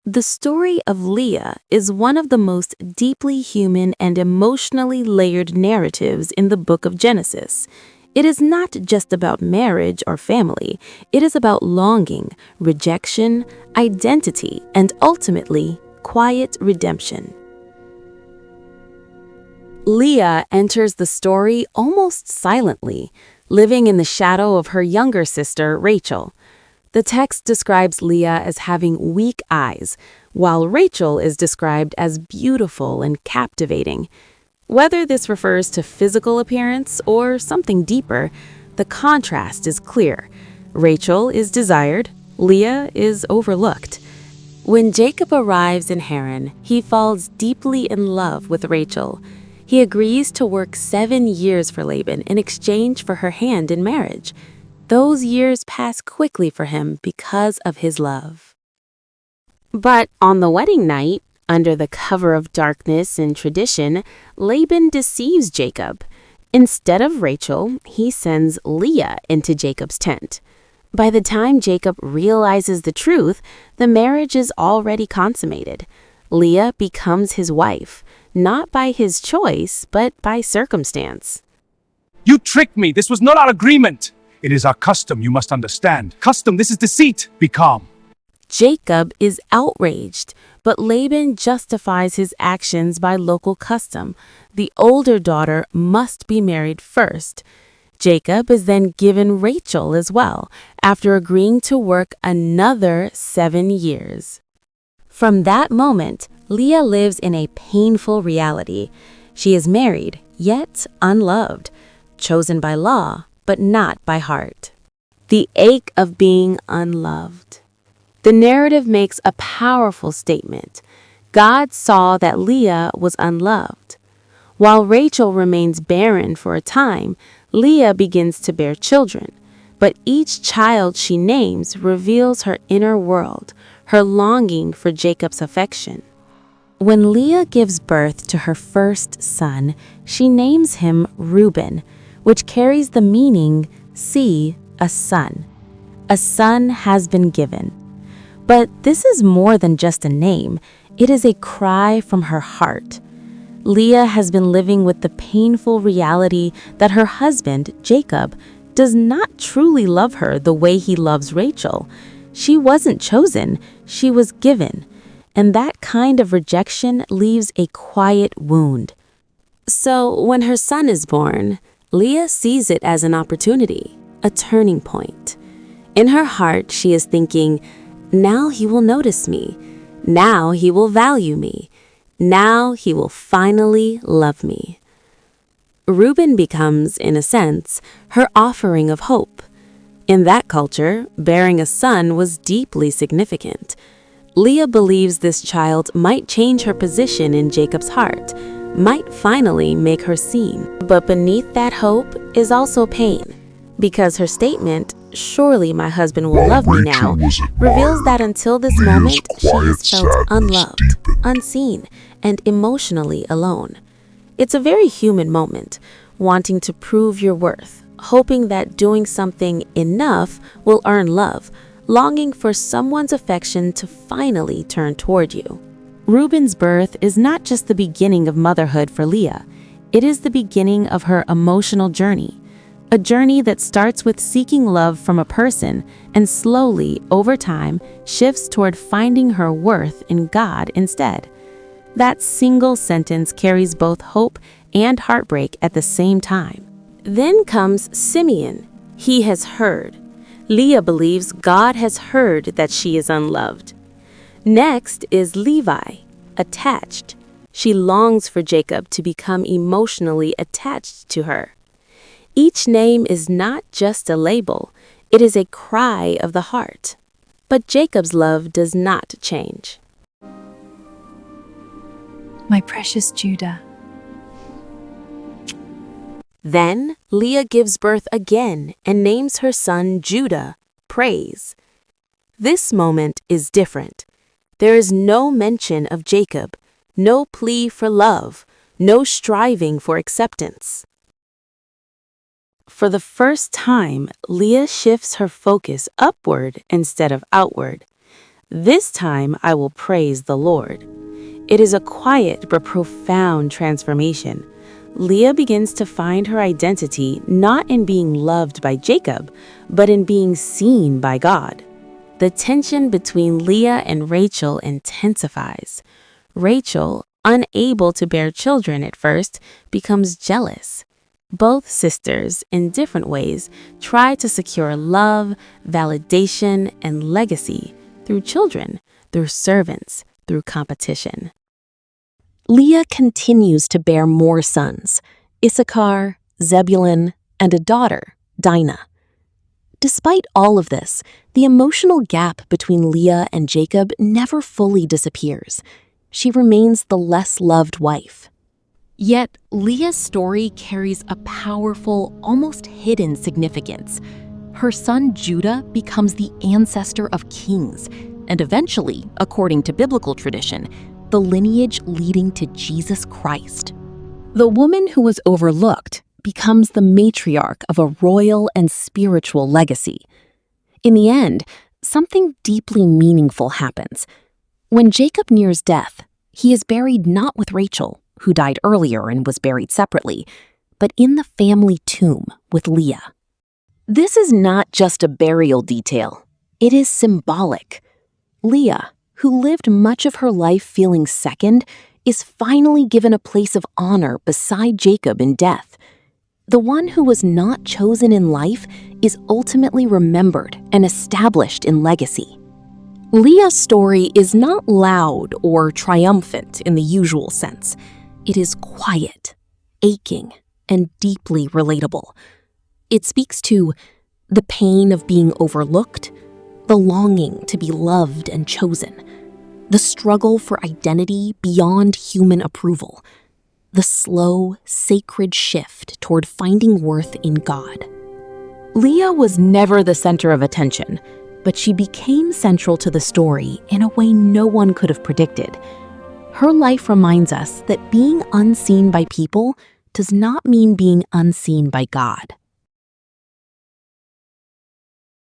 The story of Leah is one of the most deeply human and emotionally layered narratives in the book of Genesis. It is not just about marriage or family, it is about longing, rejection, identity, and ultimately, quiet redemption. Leah enters the story almost silently, living in the shadow of her younger sister, Rachel. The text describes Leah as having weak eyes, while Rachel is described as beautiful and captivating. Whether this refers to physical appearance or something deeper, the contrast is clear. Rachel is desired, Leah is overlooked. When Jacob arrives in Haran, he falls deeply in love with Rachel. He agrees to work 7 years for Laban in exchange for her hand in marriage. Those years pass quickly for him because of his love. But on the wedding night, under the cover of darkness and tradition, Laban deceives Jacob. Instead of Rachel, he sends Leah into Jacob's tent. By the time Jacob realizes the truth, the marriage is already consummated. Leah becomes his wife, not by his choice, but by circumstance. You tricked me. This was not our agreement. It is our custom, you must understand. Custom, this is deceit. Be calm. Jacob is outraged, but Laban justifies his actions by local custom. The older daughter must be married first. Jacob is then given Rachel as well, after agreeing to work another 7 years. From that moment, Leah lives in a painful reality. She is married, yet unloved, chosen by law, but not by heart. The ache of being unloved. The narrative makes a powerful statement. God saw that Leah was unloved. While Rachel remains barren for a time, Leah begins to bear children. But each child she names reveals her inner world, her longing for Jacob's affection. When Leah gives birth to her first son, she names him Reuben, which carries the meaning, see, a son. A son has been given. But this is more than just a name. It is a cry from her heart. Leah has been living with the painful reality that her husband, Jacob, does not truly love her the way he loves Rachel. She wasn't chosen, she was given. And that kind of rejection leaves a quiet wound. So when her son is born, Leah sees it as an opportunity, a turning point. In her heart, she is thinking, now he will notice me. Now he will value me. Now he will finally love me. Reuben becomes, in a sense, her offering of hope. In that culture, bearing a son was deeply significant. Leah believes this child might change her position in Jacob's heart, might finally make her seen. But beneath that hope is also pain, because her statement, surely my husband will love me now, reveals that until this moment she has felt unloved, unseen, and emotionally alone. It's a very human moment, wanting to prove your worth, hoping that doing something enough will earn love, longing for someone's affection to finally turn toward you. Reuben's birth is not just the beginning of motherhood for Leah, it is the beginning of her emotional journey. A journey that starts with seeking love from a person and slowly, over time, shifts toward finding her worth in God instead. That single sentence carries both hope and heartbreak at the same time. Then comes Simeon. He has heard. Leah believes God has heard that she is unloved. Next is Levi, attached. She longs for Jacob to become emotionally attached to her. Each name is not just a label, it is a cry of the heart. But Jacob's love does not change. My precious Judah. Then Leah gives birth again and names her son Judah, praise. This moment is different. There is no mention of Jacob, no plea for love, no striving for acceptance. For the first time, Leah shifts her focus upward instead of outward. This time I will praise the Lord. It is a quiet but profound transformation. Leah begins to find her identity not in being loved by Jacob, but in being seen by God. The tension between Leah and Rachel intensifies. Rachel, unable to bear children at first, becomes jealous. Both sisters, in different ways, try to secure love, validation, and legacy through children, through servants, through competition. Leah continues to bear more sons, Issachar, Zebulun, and a daughter, Dinah. Despite all of this, the emotional gap between Leah and Jacob never fully disappears. She remains the less loved wife. Yet, Leah's story carries a powerful, almost hidden significance. Her son Judah becomes the ancestor of kings, and eventually, according to biblical tradition, the lineage leading to Jesus Christ. The woman who was overlooked becomes the matriarch of a royal and spiritual legacy. In the end, something deeply meaningful happens. When Jacob nears death, he is buried not with Rachel, who died earlier and was buried separately, but in the family tomb with Leah. This is not just a burial detail. It is symbolic. Leah, who lived much of her life feeling second, is finally given a place of honor beside Jacob in death. The one who was not chosen in life is ultimately remembered and established in legacy. Leah's story is not loud or triumphant in the usual sense. It is quiet, aching, and deeply relatable. It speaks to the pain of being overlooked, the longing to be loved and chosen, the struggle for identity beyond human approval, the slow, sacred shift toward finding worth in God. Leah was never the center of attention, but she became central to the story in a way no one could have predicted. Her life reminds us that being unseen by people does not mean being unseen by God.